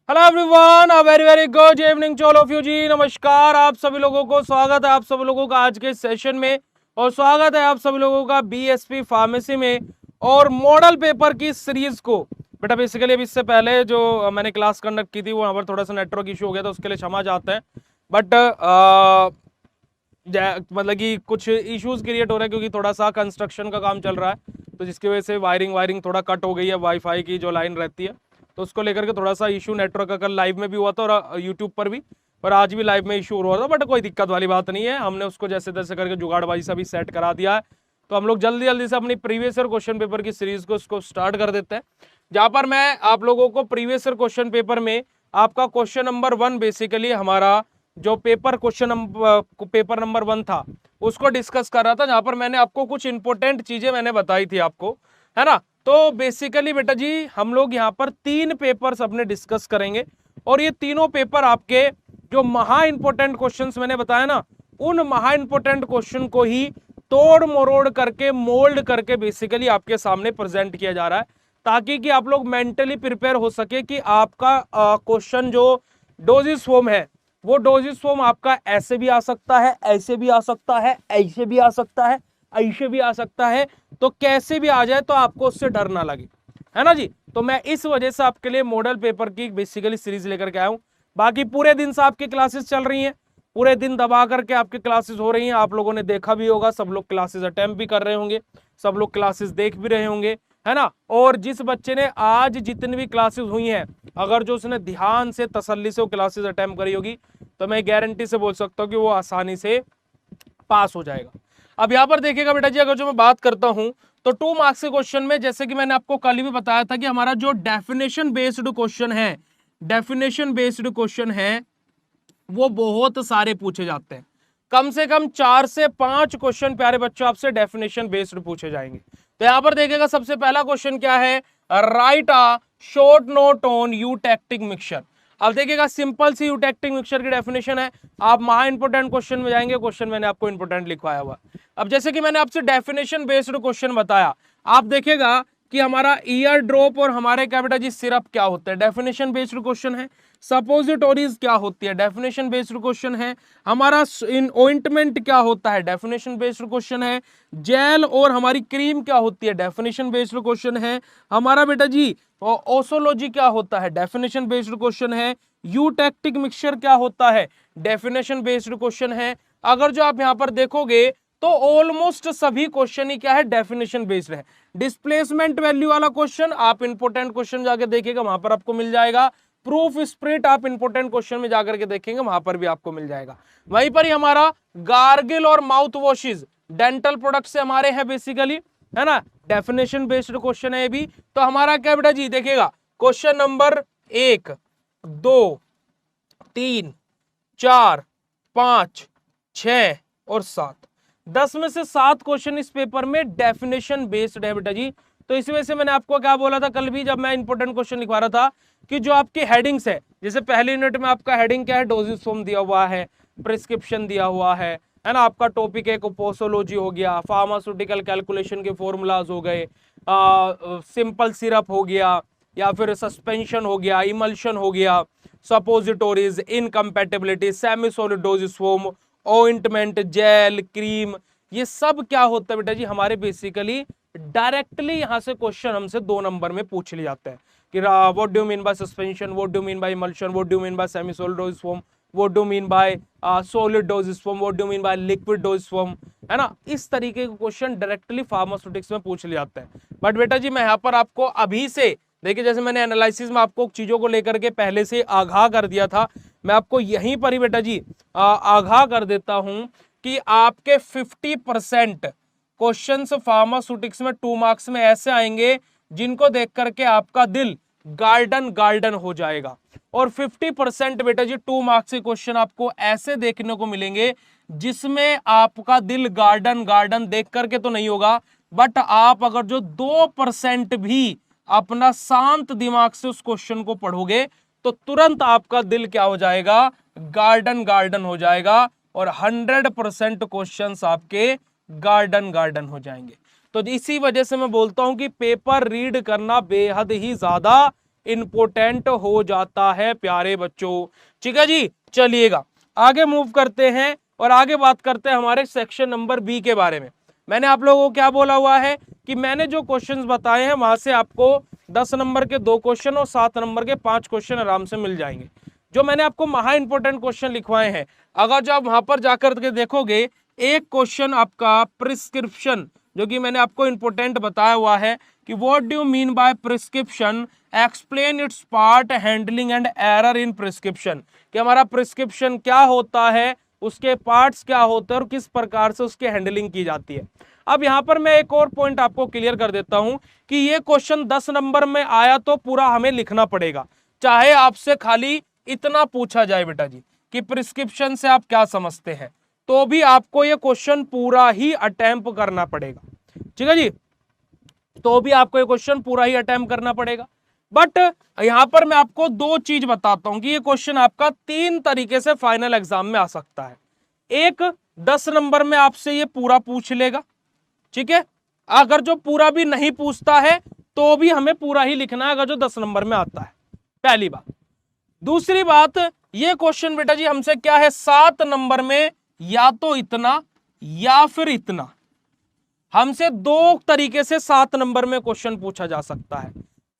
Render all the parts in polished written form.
Hello everyone, a very very good evening to all of you ji. नमस्कार आप सभी लोगों को, स्वागत है आप सभी लोगों का आज के सेशन में और स्वागत है आप सभी लोगों का बीएसपी फार्मेसी में और मॉडल पेपर की सीरीज को। बेटा बेसिकली अभी इससे पहले जो मैंने क्लास कंडक्ट की थी वहां पर थोड़ा सा नेटवर्क इशू हो गया था, उसके लिए क्षमा चाहते हैं। बट मतलब कि कुछ इश्यूज क्रिएट हो रहे हैं क्योंकि थोड़ा सा कंस्ट्रक्शन का काम चल रहा है, तो जिसकी वजह से वायरिंग थोड़ा कट हो गई है। वाईफाई की जो लाइन रहती है तो उसको लेकर के थोड़ा सा इशू नेटवर्क का कल लाइव में भी हुआ था और यूट्यूब पर भी, पर आज भी लाइव में इशू हो रहा था। बट कोई दिक्कत वाली बात नहीं है, हमने उसको जैसे तैसे करके जुगाड़बाजी से भी सेट करा दिया है। तो हम लोग जल्दी जल्दी से अपनी प्रीवियस ईयर क्वेश्चन पेपर की सीरीज को उसको स्टार्ट कर देते हैं, जहां पर मैं आप लोगों को प्रीवियस ईयर क्वेश्चन पेपर में आपका क्वेश्चन नंबर 1 बेसिकली हमारा जो पेपर नंबर 1 था उसको डिस्कस कर रहा था, जहां पर मैंने आपको कुछ इंपॉर्टेंट चीजें मैंने बताई थी आपको, है ना। तो बेसिकली बेटा जी हम लोग यहाँ पर 3 पेपर्स अपने डिस्कस करेंगे और ये तीनों पेपर आपके जो महा इंपॉर्टेंट क्वेश्चंस मैंने बताया ना, उन महा इंपॉर्टेंट क्वेश्चन को ही तोड़ मरोड़ करके मोल्ड करके बेसिकली आपके सामने प्रेजेंट किया जा रहा है, ताकि कि आप लोग मेंटली प्रिपेयर हो सके कि आपका क्वेश्चन जो डोजिस फॉर्म है वो डोजिस फॉर्म आपका ऐसे भी आ सकता है, ऐसे भी आ सकता है, ऐसे भी आ सकता है, ऐसे भी आ सकता है। तो कैसे भी आ जाए तो आपको उससे डर ना लगे, है ना जी। तो मैं इस वजह से आपके लिए मॉडल पेपर की बेसिकली सीरीज लेकर के आया हूं। बाकी पूरे दिन से आपकी क्लासेस चल रही हैं, पूरे दिन दबा करके आपकी क्लासेस हो रही हैं। आप लोगों ने देखा भी होगा, सब लोग क्लासेस अटेम्प्ट भी कर रहे होंगे, सब लोग क्लासेस देख भी रहे होंगे, है ना। और जिस बच्चे ने आज जितनी भी क्लासेस हुई हैं, अगर जो उसने ध्यान से तसल्ली से वो क्लासेस अटेम्प्ट करी होगी तो मैं गारंटी से बोल सकता हूं कि वो आसानी से पास हो जाएगा। अब यहां पर देखिएगा बेटा जी, अगर जो मैं बात करता हूं तो 2 मार्क्स के क्वेश्चन में, जैसे कि मैंने आपको कल भी बताया था कि हमारा जो डेफिनेशन बेस्ड क्वेश्चन है, डेफिनेशन बेस्ड क्वेश्चन है वो बहुत सारे पूछे जाते हैं। कम से कम 4 से 5 क्वेश्चन प्यारे बच्चों आपसे डेफिनेशन बेस्ड पूछे जाएंगे। तो यहां पर देखिएगा सबसे पहला क्वेश्चन क्या है, right a short note on eutectic mixture. अब देखिएगा सिंपल सी यूटेक्टिक मिक्सचर की डेफिनेशन है। आप महा इंपोर्टेंट क्वेश्चन में जाएंगे, क्वेश्चन मैंने आपको इंपोर्टेंट लिखवाया हुआ। अब जैसे कि मैंने आपसे डेफिनेशन बेस्ड क्वेश्चन बताया, आप देखेगा कि हमारा ईयर ड्रॉप और हमारे क्या बेटा जी सिरप क्या होते हैं, डेफिनेशन बेस्ड क्वेश्चन है। सपोजिटोरीज क्या होती है, डेफिनेशन बेस्ड क्वेश्चन है। हमारा इन ऑइंटमेंट क्या होता है, डेफिनेशन बेस्ड क्वेश्चन है। जेल और हमारी क्रीम क्या होती है, डेफिनेशन बेस्ड क्वेश्चन है। हमारा बेटा जी ओसोलॉजी क्या होता है, डेफिनेशन बेस्ड क्वेश्चन है। यूटेक्टिक मिक्सचर क्या होता है, डेफिनेशन बेस्ड क्वेश्चन है। अगर जो आप यहां पर देखोगे तो ऑलमोस्ट सभी क्वेश्चन ही क्या है, डेफिनेशन बेस्ड है। डिस्प्लेसमेंट वैल्यू वाला क्वेश्चन आप इंपोर्टेंट क्वेश्चन जाके देखिएगा, वहां पर आपको मिल जाएगा। प्रूफ स्प्रिट आप इंपोर्टेंट क्वेश्चन में जाकर के देखेंगे, वहां पर भी आपको मिल जाएगा। वहीं पर ही हमारा गार्गिल और माउथ वॉशेज डेंटल प्रोडक्ट से हमारे हैं बेसिकली, है ना, डेफिनेशन बेस्ड क्वेश्चन है ये भी। तो हमारा क्या बेटा जी देखिएगा, क्वेश्चन नंबर 1, 2, 3, 4, 5, 6 और 7, 10 में से 7 क्वेश्चन इस पेपर में डेफिनेशन बेस्ड है बेटा जी। तो इस वजह से मैंने आपको क्या बोला था कल भी जब मैं इंपोर्टेंट क्वेश्चन लिखवा रहा था कि जो आपकी हेडिंग्स है, जैसे पहली यूनिट में आपका हेडिंग क्या है, डोजेस फॉर्म दिया हुआ है, प्रिस्क्रिप्शन दिया हुआ है ना। आपका टॉपिक एक पोसोलॉजी हो गया, फार्मास्यूटिकल कैलकुलेशन के फॉर्मूलाज हो गए, सिंपल सिरप हो गया, या फिर सस्पेंशन हो गया, इमल्शन हो गया, suppositories, incompatibility, semi solid doses form, ointment, gel, cream, ये सब क्या होता है बेटा जी हमारे बेसिकली डायरेक्टली यहां से क्वेश्चन हमसे 2 नंबर में पूछ लिए जाते हैं कि what do you mean by suspension, what do you mean by emulsion, what do you mean by semi solid doses form, what do you mean by solid doses form, what do you mean by liquid dosage form, है ना। इस तरीके के question directly pharmaceutics में पूछ लिए जाते हैं। बट बेटा जी मैं यहां पर आपको अभी से देखिए, जैसे मैंने एनालिसिस में आपको चीजों को लेकर के पहले से आगाह कर दिया था, मैं आपको यहीं पर ही बेटा जी आगाह कर देता हूं कि आपके 50% क्वेश्चंस फार्मास्यूटिक्स में 2 मार्क्स में ऐसे आएंगे जिनको देख करके आपका दिल गार्डन गार्डन हो जाएगा। और 50% बेटा जी 2 मार्क्स के क्वेश्चन आपको ऐसे देखने को मिलेंगे जिसमें आपका दिल गार्डन गार्डन देख करके तो नहीं होगा, बट आप अगर जो 2% भी अपना शांत दिमाग से उस क्वेश्चन को पढ़ोगे तो तुरंत आपका दिल क्या हो जाएगा, गार्डन गार्डन हो जाएगा और 100% क्वेश्चंस आपके गार्डन गार्डन हो जाएंगे। तो इसी वजह से मैं बोलता हूं कि पेपर रीड करना बेहद ही ज्यादा इंपोर्टेंट हो जाता है प्यारे बच्चों। ठीक है जी, चलिएगा आगे मूव करते हैं और आगे बात करते हैं हमारे सेक्शन नंबर बी के बारे में। मैंने आप लोगों को क्या बोला हुआ है कि मैंने जो क्वेश्चंस बताए हैं वहां से आपको 10 नंबर के 2 क्वेश्चन और 7 नंबर के 5 क्वेश्चन आराम से मिल जाएंगे। जो मैंने आपको महा इंपोर्टेंट क्वेश्चन लिखवाए हैं, अगर जो आप वहां पर जाकर के देखोगे, एक क्वेश्चन आपका प्रिस्क्रिप्शन, जो कि मैंने आपको इंपोर्टेंट बताया हुआ है कि what do you mean by prescription, explain it's part, handling and error in prescription, कि हमारा प्रिस्क्रिप्शन क्या होता है, उसके पार्ट्स क्या होते हैं और किस प्रकार से उसकी हैंडलिंग की जाती है। अब यहां पर मैं एक और पॉइंट आपको क्लियर कर देता हूं कि ये क्वेश्चन 10 नंबर में आया तो पूरा हमें लिखना पड़ेगा, चाहे आपसे खाली इतना पूछा जाए बेटा जी कि प्रिस्क्रिप्शन से आप क्या समझते हैं, तो भी आपको ये क्वेश्चन पूरा ही अटेम्प्ट करना पड़ेगा। ठीक है जी, तो भी आपको ये क्वेश्चन पूरा ही अटेम्प्ट करना पड़ेगा। बट यहां पर मैं आपको 2 चीज बताता हूं कि ये क्वेश्चन आपका 3 तरीके से फाइनल एग्जाम में आ सकता है। एक, 10 नंबर में आपसे ये पूरा पूछ लेगा, ठीक है, अगर जो पूरा भी नहीं पूछता है तो भी हमें पूरा ही लिखना है अगर जो 10 नंबर में आता है, पहली बात। दूसरी बात, ये क्वेश्चन बेटा जी हमसे क्या है, 7 नंबर में या तो इतना या फिर इतना, हमसे 2 तरीके से 7 नंबर में क्वेश्चन पूछा जा सकता है,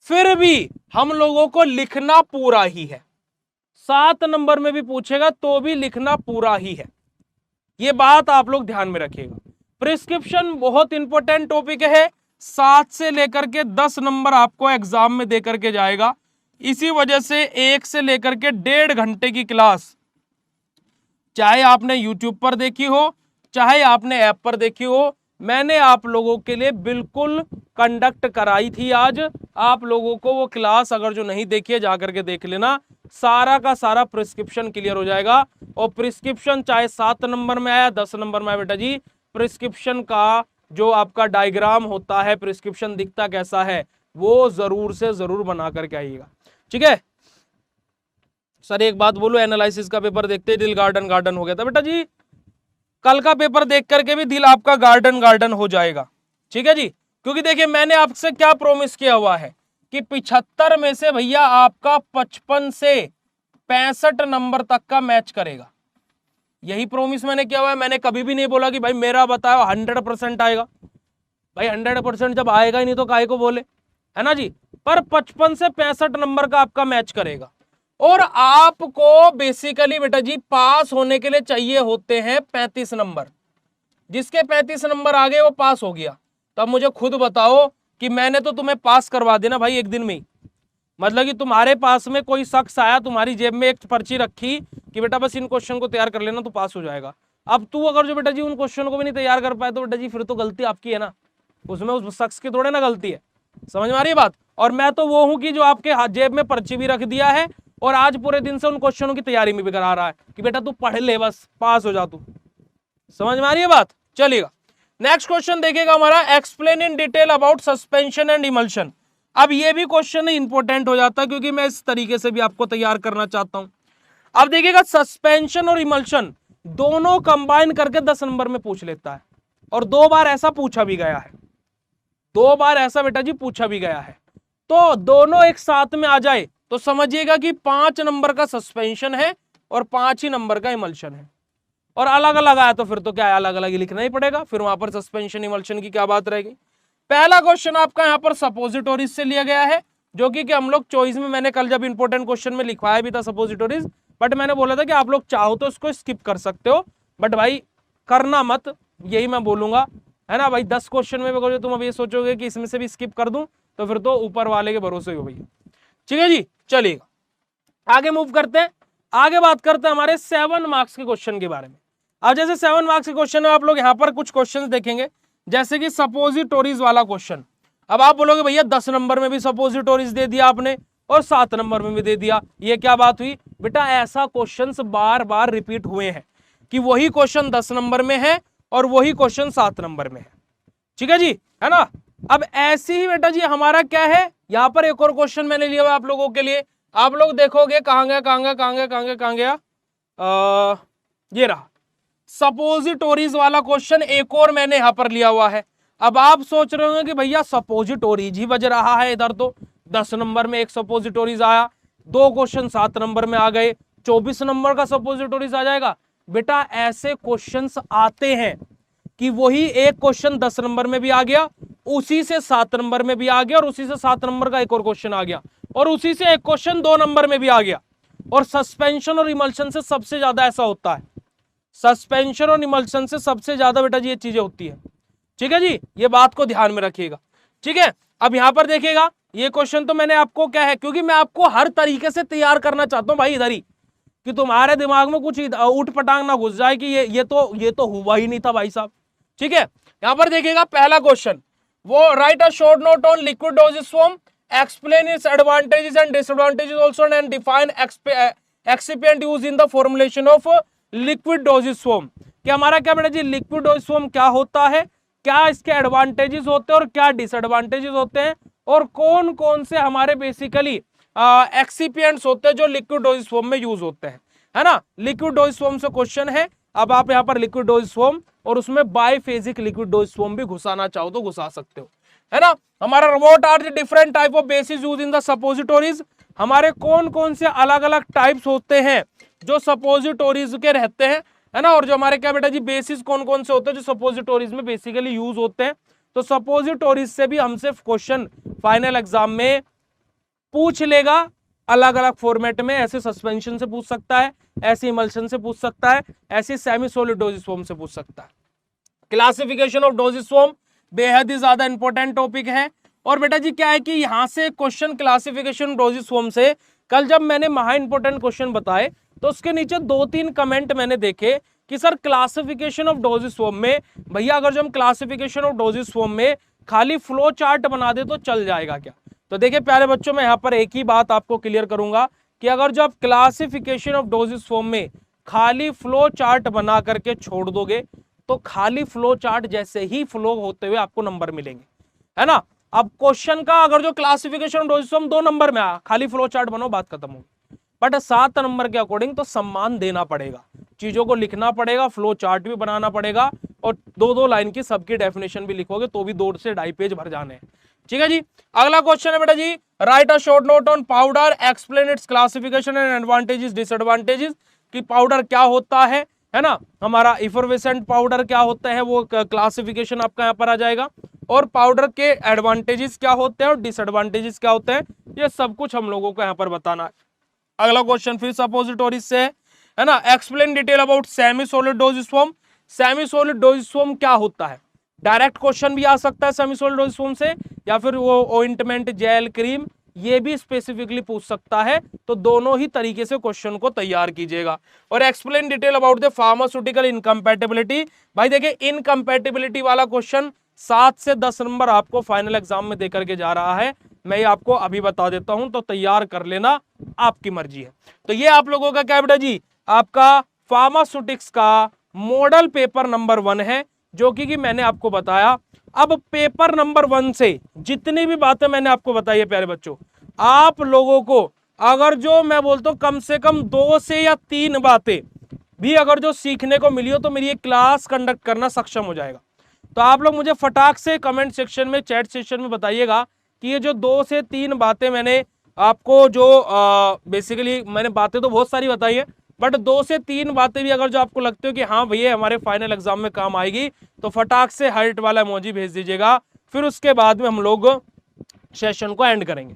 फिर भी हम लोगों को लिखना पूरा ही है। 7 नंबर में भी पूछेगा तो भी लिखना पूरा ही है, ये बात आप लोग ध्यान में रखिएगा। प्रिस्क्रिप्शन बहुत इंपॉर्टेंट टॉपिक है, 7 से लेकर के 10 नंबर आपको एग्जाम में देकर के जाएगा। इसी वजह से 1 से लेकर के 1.5 घंटे की क्लास, चाहे आपने यूट्यूब पर देखी हो चाहे आपने ऐप पर देखी हो, मैंने आप लोगों के लिए बिल्कुल कंडक्ट कराई थी। आज आप लोगों को वो क्लास अगर जो नहीं देखी है जाकर के देख लेना, सारा का सारा प्रिस्क्रिप्शन क्लियर हो जाएगा। और प्रिस्क्रिप्शन चाहे 7 नंबर में आया 10 नंबर में आया बेटा जी, प्रिस्क्रिप्शन का जो आपका डायग्राम होता है, प्रिस्क्रिप्शन दिखता कैसा है, वो जरूर से जरूर बना करके आइएगा। ठीक है सर, एक बात बोलो, एनालिसिस का पेपर देखते ही दिल गार्डन गार्डन हो गया था बेटा जी, कल का पेपर देख करके भी दिल आपका गार्डन गार्डन हो जाएगा। ठीक है जी, क्योंकि देखिए मैंने आपसे क्या प्रॉमिस किया हुआ है कि 75 में से भैया आपका 55 से 65 नंबर तक का मैच करेगा, यही प्रॉमिस मैंने किया हुआ है। मैंने कभी भी नहीं बोला कि भाई मेरा बताओ 100% आएगा, भाई 100% जब आएगा ही नहीं तो काहे को बोले, है ना जी। पर 55 से 65 नंबर का आपका मैच करेगा। और आपको बेसिकली बेटा जी पास होने के लिए चाहिए होते हैं 35 नंबर, जिसके 35 नंबर आ गए वो पास हो गया। तो अब मुझे खुद बताओ कि मैंने तो तुम्हें पास करवा देना भाई एक दिन में ही, मतलब कि तुम्हारे पास में कोई शख्स आया, तुम्हारी जेब में एक पर्ची रखी कि बेटा बस इन क्वेश्चन को तैयार कर लेना तो पास हो जाएगा। अब तू अगर जो बेटा जी उन क्वेश्चन को भी नहीं तैयार कर पाए तो बेटा जी फिर तो गलती आपकी है ना, उसमें उस शख्स की थोड़े ना गलती है। समझ में आ रही है बात। और मैं तो वो हूं कि जो आपके जेब में पर्ची भी रख दिया है और आज पूरे दिन से उन क्वेश्चनों की तैयारी में भी करा रहा है कि बेटा तू पढ़ ले बस पास हो जा तू। समझ में आ रही है बात। चलिएगा नेक्स्ट क्वेश्चन देखिएगा हमारा, explain in detail about suspension and emulsion. अब ये भी क्वेश्चन इंपॉर्टेंट हो जाता है क्योंकि मैं इस तरीके से भी आपको तैयार करना चाहता हूं। अब देखिएगा सस्पेंशन और इमल्शन दोनों कंबाइन करके 10 नंबर में पूछ लेता है, और 2 बार ऐसा पूछा भी गया है, 2 बार ऐसा बेटा जी पूछा भी गया है। तो दोनों एक साथ में आ जाए तो समझिएगा कि 5 नंबर का सस्पेंशन है और 5 ही नंबर का इमल्शन है। और अलग अलग आया तो फिर तो क्या है, अलग अलग ही लिखना ही पड़ेगा, फिर वहां पर सस्पेंशन इमल्शन की क्या बात रहेगी। पहला क्वेश्चन आपका यहाँ पर सपोजिटोरीज से लिया गया है, जो कि हम लोग चॉइस में, मैंने कल जब इंपॉर्टेंट क्वेश्चन में लिखवाया भी था सपोजिटोरीज, बट मैंने बोला था कि आप लोग चाहो तो इसको स्किप कर सकते हो, बट भाई करना मत, यही मैं बोलूंगा, है ना भाई। 10 क्वेश्चन में अगर तुम अब ये सोचोगे कि इसमें से भी स्किप कर दूं तो फिर तो ऊपर वाले के भरोसे हो भैया। ठीक है जी, चलिएगा आगे मूव करते हैं, आगे बात करते हैं हमारे 7 मार्क्स के क्वेश्चन के बारे में। अब जैसे 7 मार्क्स के क्वेश्चन है, आप लोग यहाँ पर कुछ क्वेश्चन देखेंगे, जैसे कि सपोजिटोरीज वाला क्वेश्चन। अब आप बोलोगे भैया 10 नंबर में भी सपोजिटोरीज दे दिया आपने और 7 नंबर में भी दे दिया, ये क्या बात हुई बेटा। ऐसा क्वेश्चन बार बार रिपीट हुए हैं कि वही क्वेश्चन 10 नंबर में है और वही क्वेश्चन 7 नंबर में है। ठीक है जी, है ना। अब ऐसे ही बेटा जी हमारा क्या है, यहां पर एक और क्वेश्चन मैंने लिया हुआ आप लोगों के लिए। आप लोग देखोगे कहां गया कहां गया कहां गया कहां गया कहां गया, ये रहा सपोजिटोरीज वाला क्वेश्चन, एक और मैंने यहां पर लिया हुआ है। अब आप सोच रहे होंगे कि भैया सपोजिटोरीज ही बज रहा है इधर, तो 10 नंबर में एक सपोजिटोरीज आया, 2 क्वेश्चन 7 नंबर में आ गए, 24 नंबर का सपोजिटोरीज आ जाएगा। बेटा ऐसे क्वेश्चंस आते हैं कि वही एक क्वेश्चन 10 नंबर में भी आ गया, उसी से 7 नंबर में भी आ गया, और उसी से 7 नंबर का एक और क्वेश्चन आ गया, और उसी से एक क्वेश्चन 2 नंबर में भी आ गया। और सस्पेंशन और इमल्शन से सबसे ज्यादा ऐसा होता है, सस्पेंशन और इमल्शन से सबसे ज्यादा बेटा जी ये चीजें होती है। ठीक है जी, ये बात को ध्यान में रखिएगा। ठीक है, अब यहां पर देखिएगा, ये क्वेश्चन तो मैंने आपको क्या है, क्योंकि मैं आपको हर तरीके से तैयार करना चाहता हूं भाई इधर ही, कि तुम्हारे दिमाग में कुछ उठ पटांग ना घुस जाए कि ये तो हुआ ही नहीं था भाई साहब। ठीक है, यहां पर देखिएगा पहला क्वेश्चन, वो right a short note on liquid dosage form, explain its advantages and disadvantages also and define excipient use in the formulation of liquid dosage form. कि हमारा क्या बेटा जी लिक्विड डोसेज फॉर्म क्या होता है, क्या इसके एडवांटेजेस होते हैं और क्या डिसएडवांटेजेस होते हैं, और कौन कौन से हमारे बेसिकली एक्सिपिएंट्स होते हैं जो लिक्विड डोसेज फॉर्म में यूज होते हैं, है ना। लिक्विड डोसेज फॉर्म से क्वेश्चन है। अब आप यहाँ पर लिक्विड डोसेज फॉर्म और उसमें बाइफेजिक लिक्विड डोसेज फॉर्म भी घुसाना चाहो तो घुसा सकते हो, है ना। हमारा what are the different type of bases use in the suppositories, हमारे कौन कौन से अलग अलग टाइप्स होते हैं जो सपोजिटोरीज के रहते हैं, है ना। और जो हमारे क्या बेटा जी बेसिस कौन कौन से होते हैं जो सपोजिटोरीज में बेसिकली यूज होते हैं। तो सपोजिटोरीज से भी हमसे क्वेश्चन फाइनल एग्जाम में पूछ लेगा, अलग अलग फॉर्मेट में, ऐसे सस्पेंशन से पूछ सकता है, ऐसे इमल्शन से पूछ सकता है, ऐसे सेमी सॉलिड डोसेज फॉर्म से पूछ सकता है। क्लासिफिकेशन ऑफ डोसेज फॉर्म बेहद ही ज्यादा इंपॉर्टेंट टॉपिक है। और बेटा जी क्या है कि यहां से क्वेश्चन क्लासिफिकेशन डोसेज फॉर्म से, कल जब मैंने महा इंपॉर्टेंट क्वेश्चन बताए तो उसके नीचे 2-3 कमेंट मैंने देखे कि sir classification of dosage form में, भैया अगर जो हम क्लासिफिकेशन ऑफ डोसेज फॉर्म में खाली फ्लो चार्ट बना दे तो चल जाएगा क्या। तो देखिए प्यारे बच्चों, मैं यहां पर एक ही बात आपको क्लियर करूंगा कि अगर जो आप क्लासिफिकेशन ऑफ डोसेज फॉर्म में खाली फ्लो चार्ट बना करके छोड़ दोगे तो खाली फ्लो चार्ट जैसे ही फ्लो होते हुए आपको नंबर मिलेंगे, है ना। अब क्वेश्चन का अगर जो classification of dosage form 2 number में आया, खाली फ्लो चार्ट बनाओ, बात खत्म होगी। बट 7 नंबर के अकॉर्डिंग तो सम्मान देना पड़ेगा, चीजों को लिखना पड़ेगा, फ्लो चार्ट भी बनाना पड़ेगा, और 2-2 लाइन की सबकी डेफिनेशन भी लिखोगे तो भी 2 से 2.5 पेज भर जाने हैं। ठीक है जी, अगला क्वेश्चन है बेटा जी, write a short note on powder, explain its classification and advantages disadvantages. कि पाउडर क्या होता है ना, हमारा इफरवेसेंट पाउडर क्या होता है, वो क्लासिफिकेशन आपका यहाँ पर आ जाएगा, और पाउडर के एडवांटेजेस क्या होते हैं और डिसएडवांटेजेस क्या होते हैं, ये सब कुछ हम लोगों को यहाँ पर बताना है। अगला क्वेश्चन फिर सपोजिटोरीज से है ना, explain detail about semi solid dosage form. Semi solid dosage form क्या होता है, डायरेक्ट क्वेश्चन भी आ सकता है सेमी सॉलिड डोसेज फॉर्म से, या फिर वो ऑइंटमेंट, जेल, क्रीम, ये भी स्पेसिफिकली पूछ सकता है। तो दोनों ही तरीके से क्वेश्चन को तैयार कीजिएगा। और explain detail about the pharmaceutical incompatibility. भाई देखिए इनकम्पैटिबिलिटी वाला क्वेश्चन 7 से 10 नंबर आपको फाइनल एग्जाम में देकर के जा रहा है, मैं ये आपको अभी बता देता हूं, तो तैयार कर लेना, आपकी मर्जी है। तो ये आप लोगों का क्या बेटा जी, आपका फार्मास्यूटिक्स का मॉडल पेपर नंबर 1 है, जो कि मैंने आपको बताया। अब पेपर नंबर 1 से जितनी भी बातें मैंने आपको बताई है प्यारे बच्चों, आप लोगों को अगर जो मैं बोलता हूं कम से कम 2 से या 3 बातें भी अगर जो सीखने को मिली हो तो मेरी एक क्लास कंडक्ट करना सक्षम हो जाएगा। तो आप लोग मुझे फटाक से कमेंट सेक्शन में, चैट सेक्शन में बताइएगा कि ये जो 2 से 3 बातें मैंने आपको जो बेसिकली मैंने बातें तो बहुत सारी बताई है, बट 2 से 3 बातें भी अगर जो आपको लगती हो कि हाँ भैया हमारे फाइनल एग्जाम में काम आएगी, तो फटाक से हार्ट वाला इमोजी भेज दीजिएगा। फिर उसके बाद में हम लोग सेशन को एंड करेंगे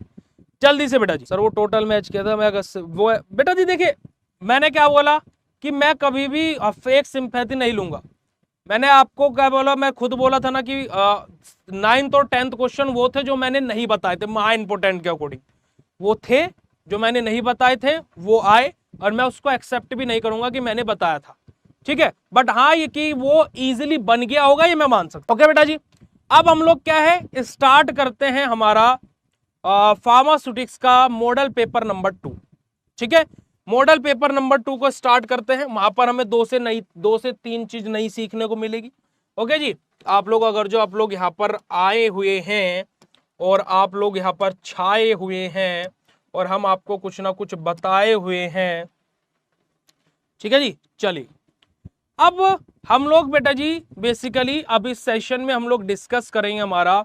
जल्दी से। बेटा जी सर वो टोटल मैच किया था मैं, वो बेटा जी देखिए मैंने क्या बोला कि मैं कभी भी फेक सिंपैथी नहीं लूंगा। मैंने आपको क्या बोला, मैं खुद बोला था ना कि 9th और 10th क्वेश्चन वो थे जो मैंने नहीं बताए थे, महा इंपोर्टेंट के अकॉर्डिंग वो थे जो मैंने नहीं बताए थे, वो आए, और मैं उसको एक्सेप्ट भी नहीं करूंगा कि मैंने बताया था। ठीक है, बट हाँ ये कि वो इजीली बन गया होगा ये मैं मान सकता हूं। ओके बेटा जी, अब हम लोग क्या है स्टार्ट करते हैं हमारा फार्मास्यूटिक्स का मॉडल पेपर नंबर 2। ठीक है, मॉडल पेपर नंबर 2 को स्टार्ट करते हैं। वहां पर हमें 2 से 3 चीज नई सीखने को मिलेगी। ओके जी, आप लोग अगर जो आप लोग यहाँ पर आए हुए हैं और आप लोग यहाँ पर छाए हुए हैं और हम आपको कुछ ना कुछ बताए हुए हैं, ठीक है जी। चलिए अब हम लोग बेटा जी बेसिकली अब इस सेशन में हम लोग डिस्कस करेंगे हमारा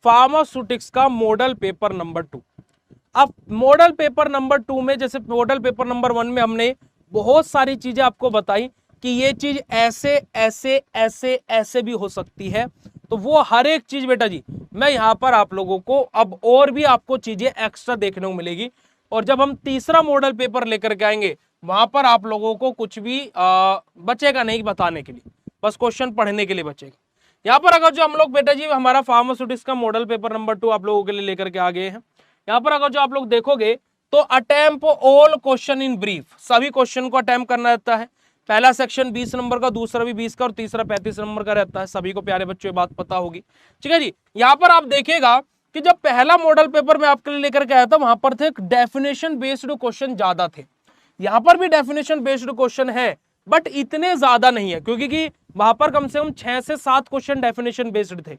फार्मास्यूटिक्स का मॉडल पेपर नंबर 2। अब मॉडल पेपर नंबर 2 में, जैसे मॉडल पेपर नंबर 1 में हमने बहुत सारी चीजें आपको बताई कि ये चीज ऐसे ऐसे ऐसे ऐसे भी हो सकती है, तो वो हर एक चीज बेटा जी मैं यहाँ पर आप लोगों को अब और भी आपको चीजें एक्स्ट्रा देखने को मिलेगी। और जब हम तीसरा मॉडल पेपर लेकर के आएंगे वहां पर आप लोगों को कुछ भी बचेगा नहीं बताने के लिए, बस क्वेश्चन पढ़ने के लिए बचेगा। यहाँ पर अगर जो हम लोग बेटा जी हमारा फार्मास्यूटिक्स का मॉडल पेपर नंबर 2 आप लोगों के लिए लेकर के आ गए हैं, यहाँ पर अगर जो आप लोग देखोगे तो attempt all question in brief, सभी क्वेश्चन को अटेम्प्ट करना रहता है। पहला सेक्शन 20 नंबर का, दूसरा भी 20 का और तीसरा 35 नंबर का रहता है। सभी को प्यारे बच्चों ये बात पता होगी, ठीक है जी। यहाँ पर आप देखिएगा कि जब पहला मॉडल पेपर मैं आपके लिए लेकर के आया था वहां पर थे डेफिनेशन बेस्ड क्वेश्चन ज्यादा थे। यहाँ पर भी डेफिनेशन बेस्ड क्वेश्चन है बट इतने ज्यादा नहीं है, क्योंकि वहां पर कम से कम 6 से 7 क्वेश्चन डेफिनेशन बेस्ड थे।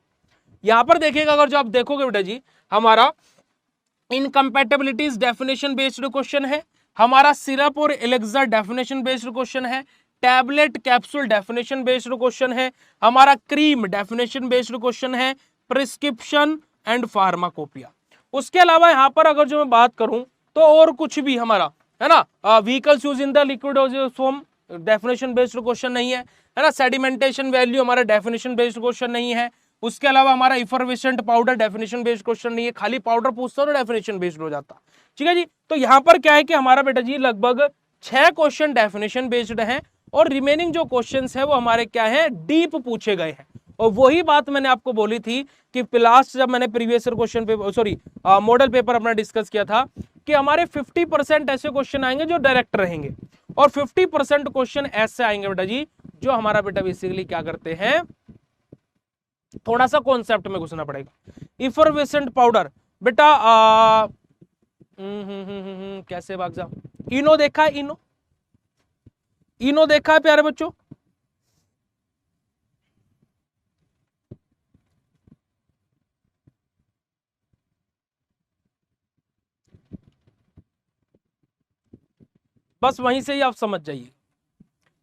यहां पर देखिएगा अगर जो आप देखोगे बेटा जी हमारा इनकम्पैटिबिलिटीज डेफिनेशन बेस्ड क्वेश्चन है, हमारा सिरप और एलेक्सर डेफिनेशन बेस्ड क्वेश्चन है, tablet capsule definition based question है, हमारा क्रीम डेफिनेशन बेस्ड क्वेश्चन है, प्रिस्क्रिप्शन एंड फार्माकोपिया। उसके अलावा यहां पर अगर जो मैं बात करूं तो और कुछ भी हमारा है ना, vehicles use in the liquid form definition based question नहीं है ना, सेडिमेंटेशन वैल्यू हमारा डेफिनेशन बेस्ड क्वेश्चन नहीं है। उसके अलावा हमारा effervescent powder definition based question नहीं है, खाली पाउडर पूछता तो डेफिनेशन बेस्ड हो जाता, ठीक है जी। तो यहां पर क्या है कि हमारा बेटा जी लगभग 6 क्वेश्चन डेफिनेशन बेस्ड हैं और रिमेनिंग जो क्वेश्चंस है वो हमारे क्या है डीप पूछे गए हैं। और वही बात मैंने आपको बोली थी कि लास्ट जब मैंने previous year question paper sorry model paper अपना डिस्कस किया था कि हमारे 50% ऐसे क्वेश्चन आएंगे जो डायरेक्ट रहेंगे और 50% क्वेश्चन ऐसे आएंगे बेटा जी जो हमारा बेटा बेसिकली क्या करते हैं, थोड़ा सा कॉन्सेप्ट में घुसना पड़ेगा। इफरवेसेंट पाउडर बेटा कैसे भाग जा, इनो देखा है, इनो इनो देखा है प्यारे बच्चों, बस वहीं से ही आप समझ जाइए,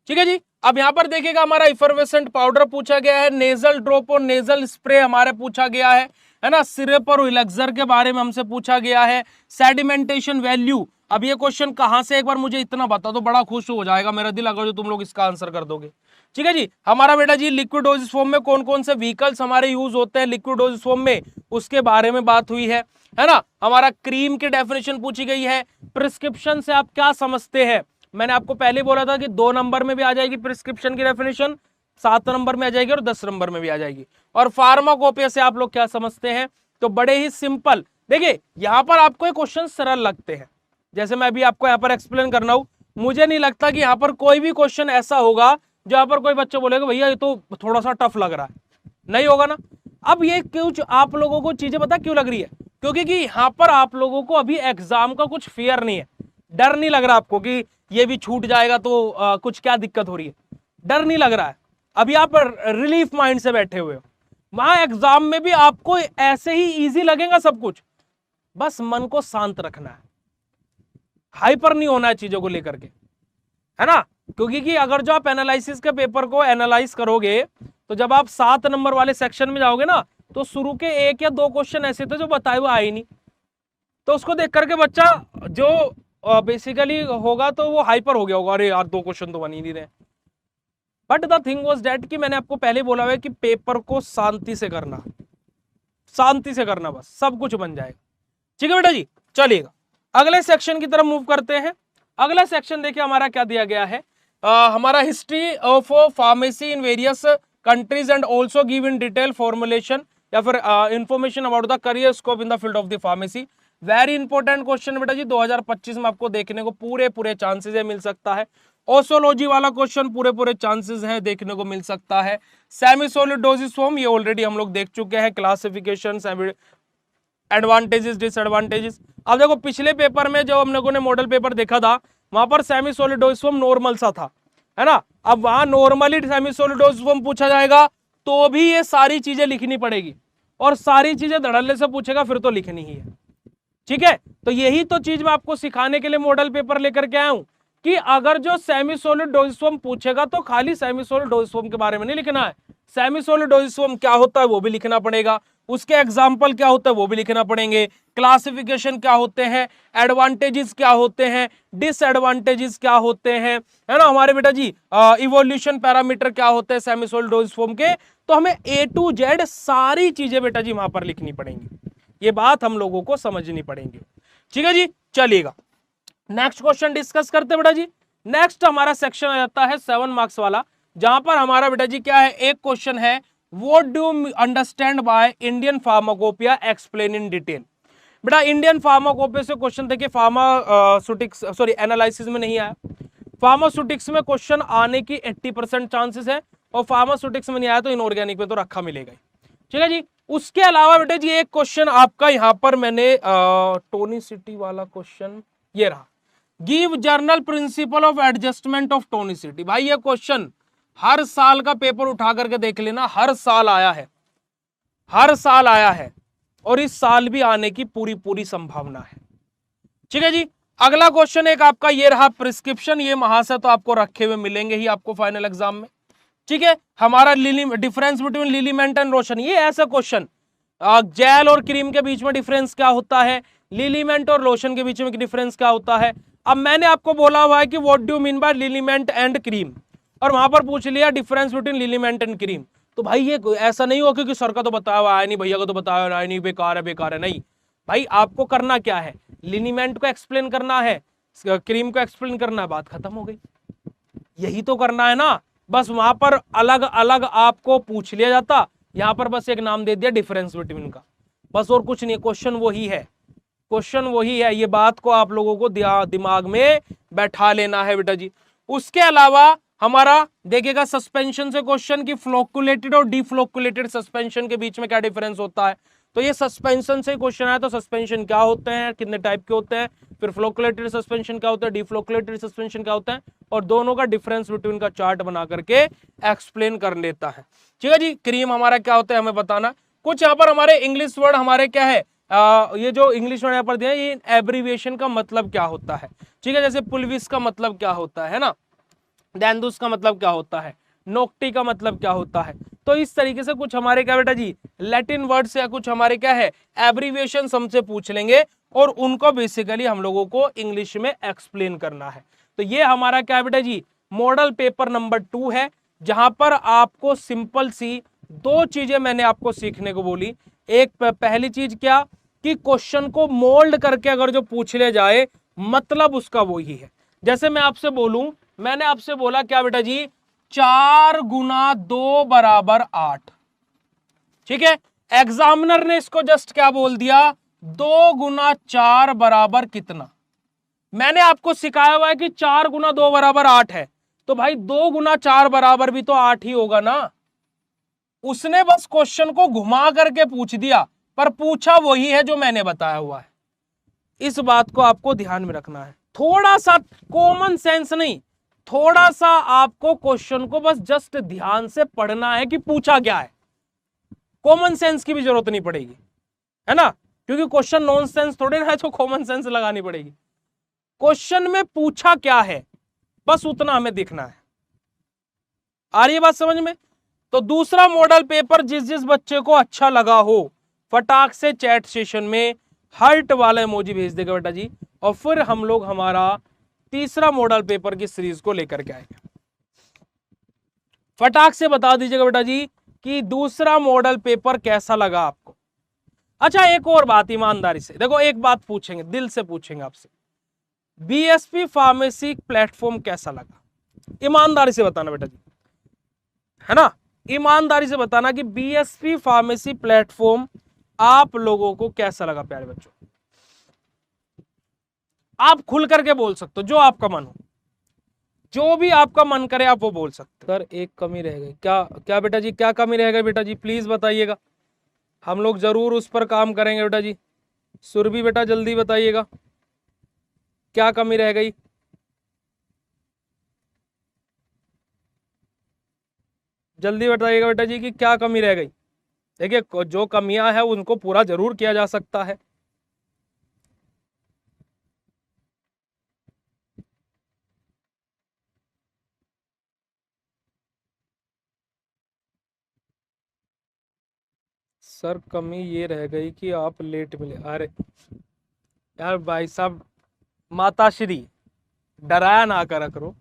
ठीक है जी। अब यहां पर देखिएगा हमारा इफरवेसेंट पाउडर पूछा गया है, नेजल ड्रॉप और नेजल स्प्रे हमारे पूछा गया है ना, सिरप और एलेक्सर के बारे में हमसे पूछा गया है, सेडिमेंटेशन वैल्यू। अब ये क्वेश्चन कहां से, एक बार मुझे इतना बता दो, बड़ा खुश हो जाएगा मेरा दिल अगर जो तुम लोग इसका आंसर कर दोगे, ठीक है जी। हमारा बेटा जी लिक्विड डोजेस फॉर्म में कौन कौन से व्हीकल्स हमारे यूज होते हैं लिक्विड डोजेस फॉर्म में, उसके बारे में बात हुई है ना। हमारा क्रीम की डेफिनेशन पूछी गई है, प्रिस्क्रिप्शन से आप क्या समझते हैं, मैंने आपको पहले बोला था कि 2 नंबर में भी आ जाएगी प्रिस्क्रिप्शन की डेफिनेशन, 7 नंबर में आ जाएगी और 10 नंबर में भी आ जाएगी। और फार्माकोपिया से आप लोग क्या समझते हैं, तो बड़े ही सिंपल, देखिए यहां पर आपको ये क्वेश्चन सरल लगते हैं, जैसे मैं अभी आपको यहाँ पर एक्सप्लेन करना हूं, मुझे नहीं लगता कि यहाँ पर कोई भी क्वेश्चन ऐसा होगा जो यहाँ पर कोई बच्चा बोलेगा भैया ये तो थोड़ा सा टफ लग रहा है, नहीं होगा ना। अब ये कुछ आप लोगों को चीजें पता क्यों लग रही है, क्योंकि कि यहाँ पर आप लोगों को अभी एग्जाम का कुछ फियर नहीं है, डर नहीं लग रहा आपको कि ये भी छूट जाएगा तो कुछ क्या दिक्कत हो रही है, डर नहीं लग रहा है, अभी आप रिलीफ माइंड से बैठे हुए हो। वहां एग्जाम में भी आपको ऐसे ही इजी लगेगा सब कुछ, बस मन को शांत रखना है, हाइपर नहीं होना है चीजों को लेकर के, है ना। क्योंकि कि अगर जो आप एनालिसिस के पेपर को एनालाइज करोगे तो जब आप 7 नंबर वाले सेक्शन में जाओगे ना तो शुरू के 1 या 2 क्वेश्चन ऐसे थे जो बताए हुए आए नहीं, तो उसको देख करके बच्चा जो बेसिकली होगा तो वो हाइपर हो गया होगा, अरे यार 2 क्वेश्चन तो बन ही नहीं रहे। But the thing was that कि मैंने आपको पहले बोला हुआ है कि पेपर को शांति से करना, शांति से करना, बस सब कुछ बन जाएगा, ठीक है बेटा जी। चलिएगा अगले सेक्शन की तरफ मूव करते हैं। अगला सेक्शन देखिए हमारा क्या दिया गया है, हमारा history of pharmacy in various countries and also give in detail formulation या फिर information about the career scope in the field of the pharmacy. Very important question बेटा जी, 2025 में आपको देखने को पूरे चांसेस है मिल सकता है। ओसोलॉजी वाला क्वेश्चन पूरे चांसेस है देखने को मिल सकता है। सेमी सॉलिड डोजेस फॉर्म ये ऑलरेडी हम लोग देख चुके हैं, क्लासिफिकेशन, एडवांटेजेस, डिसएडवांटेजेस। अब देखो पिछले पेपर में जो हम लोगों ने मॉडल पेपर देखा था वहां पर semi solid doses form normal सा था, है ना। अब वहां normally semi solid doses form पूछा जाएगा तो भी ये सारी चीजें लिखनी पड़ेगी और सारी चीजें धड़ल्ले से पूछेगा फिर तो लिखनी ही है, ठीक है। तो यही तो चीज मैं आपको सिखाने के लिए मॉडल पेपर लेकर के आया हूं कि अगर जो सेमी सॉलिड डोजेस फॉर्म पूछेगा तो खाली सेमी सॉलिड डोजेस फॉर्म के बारे में नहीं लिखना है, सेमी सॉलिड डोजेस फॉर्म क्या होता है वो भी लिखना पड़ेगा, उसके एग्जाम्पल क्या होता है वो भी लिखना पड़ेंगे, क्लासिफिकेशन क्या होते हैं, एडवांटेजेस क्या होते हैं, डिसएडवांटेजेस क्या होते हैं, है ना हमारे बेटा जी, इवोल्यूशन पैरामीटर क्या होते हैं सेमीसोलिड डोज फॉर्म के। तो हमें ए टू जेड सारी चीजें बेटा जी वहां पर लिखनी पड़ेंगी, ये बात हम लोगों को समझनी पड़ेगी। ठीक है जी, चलिएगा नेक्स्ट क्वेश्चन डिस्कस करते बेटा जी। नेक्स्ट हमारा सेक्शन आ जाता है 7 मार्क्स वाला, जहां पर हमारा बेटा जी क्या है, एक क्वेश्चन है what do you understand by Indian pharmacopoeia explain in detail. बेटा इंडियन फार्माकोपिया से क्वेश्चन देखिए, फार्मास्यूटिक्स सॉरी एनालिसिस में नहीं आया, फार्मास्यूटिक्स में क्वेश्चन आने की 80% चांसेस है, और फार्मास्यूटिक्स में नहीं आया तो इनऑर्गेनिक में तो रखा मिलेगा। ठीक है जी, उसके अलावा बेटा जी एक क्वेश्चन आपका यहां पर मैंने टोनिसिटी वाला क्वेश्चन ये रहा, give journal principle of adjustment of tonicity. भाई ये क्वेश्चन हर साल का पेपर उठा करके देख लेना, हर साल आया है, हर साल आया है, और इस साल भी आने की पूरी पूरी संभावना है। ठीक है जी, अगला क्वेश्चन एक आपका ये रहा प्रिस्क्रिप्शन, ये महाशय तो आपको रखे हुए मिलेंगे ही आपको फाइनल एग्जाम में। ठीक है, हमारा difference between liniment and lotion, ये ऐसा क्वेश्चन, जेल और क्रीम के बीच में डिफरेंस क्या होता है, लिलीमेंट और लोशन के बीच में डिफरेंस क्या होता है। अब मैंने आपको बोला हुआ है कि what do mean by liniment and cream, और वहां पर पूछ लिया difference between liniment and cream, तो भाई ये ऐसा नहीं होगा कि सर का तो बताया हुआ है नहीं, भैया का तो बताया हुआ है नहीं, बेकार है बेकार है, नहीं भाई आपको करना क्या है, लिनीमेंट को एक्सप्लेन करना है, क्रीम को एक्सप्लेन करना है, बात खत्म हो गई, यही तो करना है ना। बस वहां पर अलग अलग आपको पूछ लिया जाता, यहां पर बस एक नाम दे दिया डिफरेंस बिटवीन का, बस और कुछ नहीं, क्वेश्चन वही है, क्वेश्चन वही है, ये बात को आप लोगों को दिमाग में बैठा लेना है बेटा जी। उसके अलावा हमारा देखिएगा सस्पेंशन से क्वेश्चन की फ्लोकुलेटेड और डिफ्लोकुलेटेड सस्पेंशन के बीच में क्या डिफरेंस होता है, तो ये सस्पेंशन से क्वेश्चन है, तो सस्पेंशन क्या होते हैं, कितने टाइप के होते हैं, फिर फ्लोकुलेटेड सस्पेंशन क्या होता है, डिफ्लोकुलेटेड सस्पेंशन क्या होता है, और दोनों का डिफरेंस बिटवीन का चार्ट बना करके एक्सप्लेन कर लेता है। ठीक है जी, क्रीम हमारा क्या होता है हमें बताना। कुछ यहाँ पर हमारे इंग्लिश वर्ड हमारे क्या है, ये जो इंग्लिश वर्ड यहाँ पर दिया ये एब्रीविएशन का मतलब क्या होता है। ठीक है, जैसे पुलविस का मतलब क्या होता है ना, डैंडुस का मतलब क्या होता है, नोक्टी का मतलब क्या होता है, तो इस तरीके से कुछ हमारे क्या बेटा जी लैटिन वर्ड्स या कुछ हमारे क्या है एब्रीविएशन हमसे पूछ लेंगे, और उनको बेसिकली हम लोगों को इंग्लिश में एक्सप्लेन करना है। तो ये हमारा क्या बेटा जी मॉडल पेपर नंबर 2 है, जहां पर आपको सिंपल सी दो चीजें मैंने आपको सीखने को बोली। एक पहली चीज क्या कि क्वेश्चन को मोल्ड करके अगर जो पूछ ले जाए मतलब उसका वही है। जैसे मैं आपसे बोलूं, मैंने आपसे बोला क्या बेटा जी 4 गुना 2 बराबर 8, ठीक है, एग्जामिनर ने इसको जस्ट क्या बोल दिया 2 गुना 4 बराबर कितना। मैंने आपको सिखाया हुआ है कि 4 गुना 2 बराबर 8 है, तो भाई 2 गुना 4 बराबर भी तो 8 ही होगा ना। उसने बस क्वेश्चन को घुमा करके पूछ दिया, पर पूछा वही है जो मैंने बताया हुआ है। इस बात को आपको ध्यान में रखना है, थोड़ा सा कॉमन सेंस नहीं, थोड़ा सा आपको क्वेश्चन को बस जस्ट ध्यान से पढ़ना है कि पूछा क्या है, कॉमन सेंस की भी जरूरत नहीं पड़ेगी, है ना, क्योंकि क्वेश्चन नॉन सेंस थोड़े ना है तो कॉमन सेंस लगानी पड़ेगी। क्वेश्चन में पूछा क्या है बस उतना हमें देखना है। आ रही है बात समझ में। तो दूसरा मॉडल पेपर जिस जिस बच्चे को अच्छा लगा हो फटाक से चैट सेशन में हार्ट वाला इमोजी भेज देगा बेटा जी, और फिर हम लोग हमारा तीसरा मॉडल पेपर की सीरीज को लेकर के आएंगे। फटाक से बता दीजिएगा बेटा जी कि दूसरा मॉडल पेपर कैसा लगा आपको। अच्छा एक और बात ईमानदारी से देखो, एक बात पूछेंगे, दिल से पूछेंगे आपसे, बीएसपी फार्मेसी प्लेटफॉर्म कैसा लगा, ईमानदारी से बताना बेटा जी, है ना, ईमानदारी से बताना कि बीएसपी फार्मेसी प्लेटफॉर्म आप लोगों को कैसा लगा। प्यारे बच्चों आप खुल करके बोल सकते हो, जो आपका मन हो, जो भी आपका मन करे आप वो बोल सकते हो। सर एक कमी रह गई क्या, क्या बेटा जी क्या कमी रह गई बेटा जी प्लीज बताइएगा, हम लोग जरूर उस पर काम करेंगे बेटा जी। सुरभि बेटा जल्दी बताइएगा क्या कमी रह गई। जल्दी बताइएगा बेटा जी कि क्या कमी रह गई। देखिए जो कमियां हैं उनको पूरा जरूर किया जा सकता है। सर कमी ये रह गई कि आप लेट मिले। अरे यार भाई साहब, माता श्री डराया ना करा करो,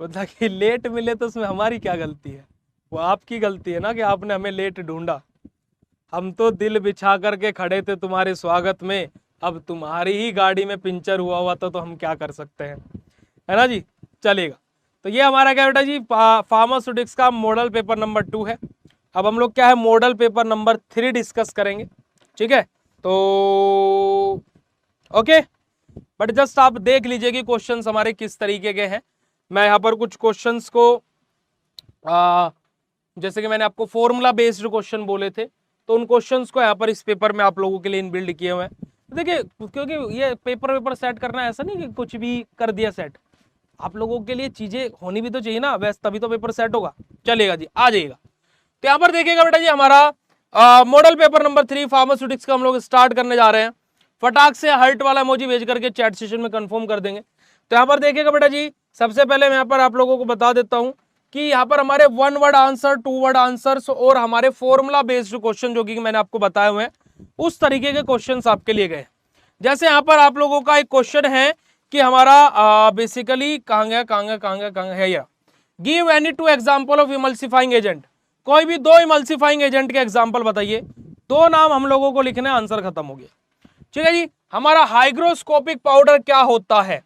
मतलब कि लेट मिले तो उसमें हमारी क्या गलती है, वो आपकी गलती है ना कि आपने हमें लेट ढूंढा। हम तो दिल बिछा करके खड़े थे तुम्हारे स्वागत में, अब तुम्हारी ही गाड़ी में पंचर हुआ तो हम क्या कर सकते हैं, है ना जी। चलेगा, तो ये हमारा क्या बेटा जी फार्मास्यूटिक्स का मॉडल पेपर नंबर 2 है। अब हम लोग क्या है मॉडल पेपर नंबर 3 डिस्कस करेंगे, ठीक है। तो ओके, बट जस्ट आप देख लीजिए कि क्वेश्चंस हमारे किस तरीके के हैं। मैं यहाँ पर कुछ क्वेश्चंस को जैसे कि मैंने आपको फॉर्मूला बेस्ड क्वेश्चन बोले थे, तो उन क्वेश्चंस को यहाँ पर इस पेपर में आप लोगों के लिए इनबिल्ड किए हुए हैं। देखिए क्योंकि ये पेपर सेट करना ऐसा नहीं कि कुछ भी कर दिया सेट, आप लोगों के लिए चीजें होनी भी तो चाहिए ना, वैसे तभी तो पेपर सेट होगा। चलेगा जी, आ जाइएगा। तो यहाँ पर देखिएगा बेटा जी हमारा मॉडल पेपर नंबर 3 फार्मास्यूटिक्स का हम लोग स्टार्ट करने जा रहे हैं। फटाक से हार्ट वाला इमोजी भेज करके चैट सेशन में कंफर्म कर देंगे। तो यहाँ पर देखिएगा बेटा जी, सबसे पहले मैं यहाँ पर आप लोगों को बता देता हूं कि यहाँ पर हमारे 1 वर्ड आंसर, 2 वर्ड आंसर्स और हमारे फॉर्मूला बेस्ड क्वेश्चन जो कि मैंने आपको बताए हुए हैं, उस तरीके के क्वेश्चंस आपके लिए गए। जैसे यहाँ पर आप लोगों का एक क्वेश्चन है कि हमारा बेसिकली कहाँ गया है यार, give any 2 example of emulsifying agent. कोई भी 2 इमल्सिफाइंग एजेंट के एग्जांपल बताइए। 2 नाम हम लोगों को लिखने, आंसर खत्म हो गया, ठीक है जी। हमारा हाइग्रोस्कोपिक पाउडर क्या होता है,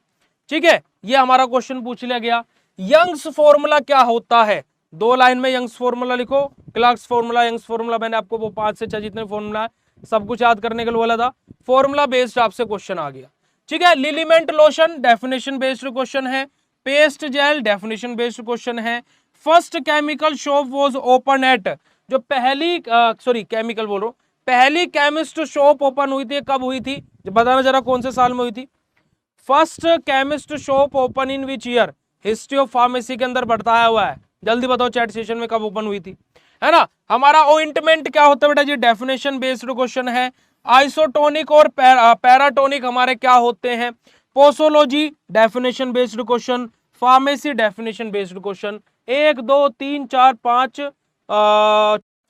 ठीक है, ये हमारा क्वेश्चन पूछ लिया गया। यंग्स फॉर्मूला क्या होता है, 2 लाइन में यंग्स फॉर्मूला लिखो। क्लार्क्स फॉर्मूला, यंग्स फॉर्मूला, मैंने आपको वो 5 से 6 जितने फॉर्मूला है सब कुछ याद करने के लिए बोला था। फॉर्मूला बेस्ड आपसे क्वेश्चन आ गया, ठीक है। Liniment lotion definition based question है। Paste gel definition based question है। First chemical shop was open at, जो पहली केमिकल बोल रहा हूं, पहली केमिस्ट शॉप ओपन हुई थी कब हुई थी, बताना जरा कौन से साल में हुई थी। First chemist shop open in which year, history of pharmacy के अंदर बताया हुआ है, जल्दी बताओ चैट सेशन में कब ओपन हुई थी, है ना। हमारा ओइंटमेंट क्या होता है बेटा जी, डेफिनेशन बेस्ड क्वेश्चन है। आइसोटोनिक और पैराटोनिक हमारे क्या होते हैं। Posology definition based question. Pharmacy definition based question. 1 2 3 4 5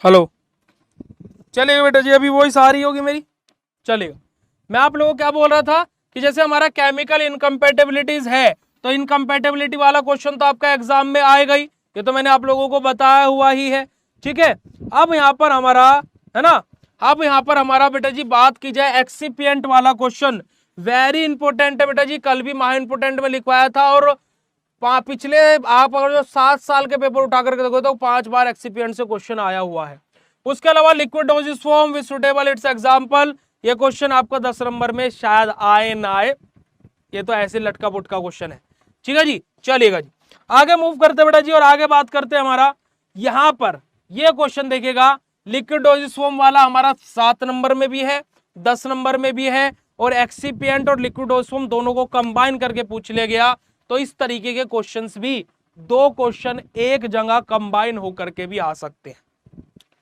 hello, चलेगा बेटा जी, अभी वॉइस आ रही होगी मेरी, चलेगा। मैं आप लोगों को क्या बोल रहा था कि जैसे हमारा केमिकल इनकम्पेटेबिलिटीज है, तो इनकम्पेटेबिलिटी वाला क्वेश्चन तो आपका एग्जाम में आएगा ही, ये तो मैंने आप लोगों को बताया हुआ ही है, ठीक है। अब यहाँ पर हमारा है ना, अब यहाँ पर हमारा बेटा जी बात की जाए एक्सिपिएंट वाला क्वेश्चन, वेरी इंपॉर्टेंट है बेटा जी, कल भी महा इंपोर्टेंट में लिखवाया था, और पिछले आप अगर जो 7 साल के पेपर उठा करके देखो तो 5 बार एक्सिपिएंट से क्वेश्चन आया हुआ है। उसके अलावा liquid dosage form with suitable it's example, ये क्वेश्चन आपका 10 नंबर में शायद आए ना आए, ये तो ऐसे लटका पुटका क्वेश्चन है, ठीक है जी। चलिएगा जी, आगे मूव करते बेटा जी, और आगे बात करते हैं हमारा यहां पर ये क्वेश्चन देखिएगा, लिक्विड डोजेस फॉर्म वाला हमारा 7 नंबर में भी है, 10 नंबर में भी है, और एक्सिपिएंट और लिक्विड डोजेस फॉर्म दोनों को कंबाइन करके पूछ लिया गया। तो इस तरीके के क्वेश्चंस भी 2 क्वेश्चन एक जगह कंबाइन होकर के भी आ सकते हैं,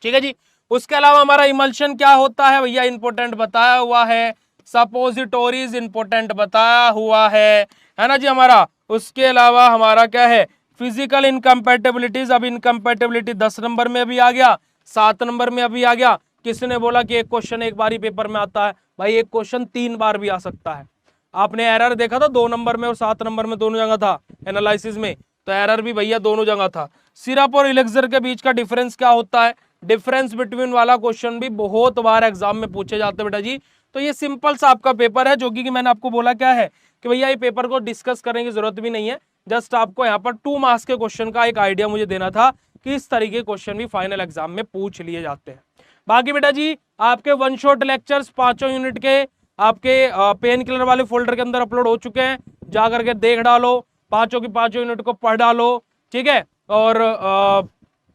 ठीक है जी। उसके अलावा हमारा इमल्शन क्या होता है भैया, इंपोर्टेंट बताया हुआ है। सपोजिटोरीज इंपोर्टेंट बताया हुआ है ना जी हमारा। उसके अलावा हमारा क्या है, फिजिकल इनकम्पेटेबिलिटीज। अब इनकम्पेटेबिलिटी 10 नंबर में भी आ गया, 7 नंबर में अभी आ गया। किसी ने बोला कि एक क्वेश्चन एक बार ही पेपर में आता है, भाई एक क्वेश्चन 3 बार भी आ सकता है। आपने एरर देखा था 2 नंबर में और 7 नंबर में दोनों जगह था एनालिसिस में, तो एरर भी भैया दोनों जगह था। सिरप और इलेक्सर के बीच का डिफरेंस क्या होता है, डिफरेंस बिटवीन वाला क्वेश्चन भी बहुत बार एग्जाम में पूछे जाते हैं बेटा जी। तो ये सिंपल सा आपका पेपर है, जो कि मैंने आपको बोला क्या है कि भैया ये पेपर को डिस्कस करने की जरूरत भी नहीं है, जस्ट आपको यहाँ पर 2 मार्क्स के क्वेश्चन का एक आइडिया मुझे देना था कि इस तरीके के क्वेश्चन भी फाइनल एग्जाम में पूछ लिए जाते हैं। बाकी बेटा जी आपके 1 शॉट लेक्चर्स 5 यूनिट के आपके पेन किलर वाले फोल्डर के अंदर अपलोड हो चुके हैं, जा करके देख डालो, 5 की 5 यूनिट को पढ़ डालो, ठीक है, और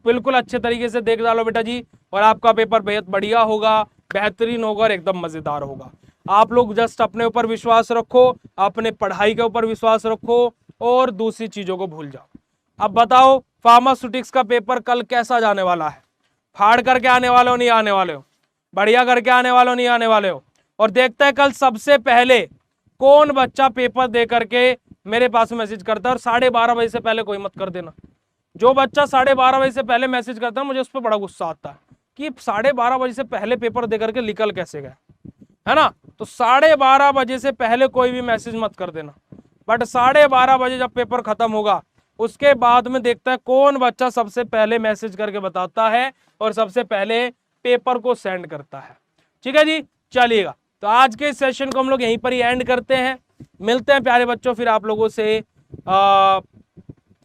बिल्कुल अच्छे तरीके से देख डालो बेटा जी, और आपका पेपर बेहद बढ़िया होगा, बेहतरीन होगा और एकदम मजेदार होगा। आप लोग जस्ट अपने ऊपर विश्वास रखो, अपने पढ़ाई के ऊपर विश्वास रखो और दूसरी चीजों को भूल जाओ। अब बताओ फार्मास्यूटिक्स का पेपर कल कैसा जाने वाला है, फाड़ करके आने वाले हो नहीं आने वाले हो, बढ़िया करके आने वाले हो नहीं आने वाले हो। और देखते हैं कल सबसे पहले कौन बच्चा पेपर दे करके मेरे पास मैसेज करता है, और 12:30 बजे से पहले कोई मत कर देना, जो बच्चा 12:30 बजे से पहले मैसेज करता है मुझे उस पर बड़ा गुस्सा आता है कि 12:30 बजे से पहले पेपर दे करके निकल कैसे गए, है ना। तो 12:30 बजे से पहले कोई भी मैसेज मत कर देना, बट 12:30 बजे जब पेपर खत्म होगा उसके बाद में देखता है कौन बच्चा सबसे पहले मैसेज करके बताता है और सबसे पहले पेपर को सेंड करता है। ठीक है जी, चलिएगा। तो आज के इस सेशन को हम लोग यहीं पर ही एंड करते हैं। मिलते हैं प्यारे बच्चों फिर आप लोगों से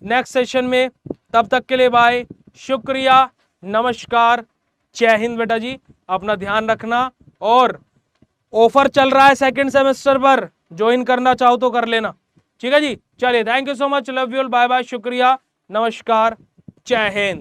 नेक्स्ट सेशन में। तब तक के लिए बाय, शुक्रिया, नमस्कार, जय हिंद। बेटा जी अपना ध्यान रखना, और ऑफर चल रहा है सेकंड सेमेस्टर पर, ज्वाइन करना चाहो तो कर लेना। ठीक है जी, चलिए, thank you so much, love you all, bye bye, शुक्रिया, नमस्कार, जय हिंद।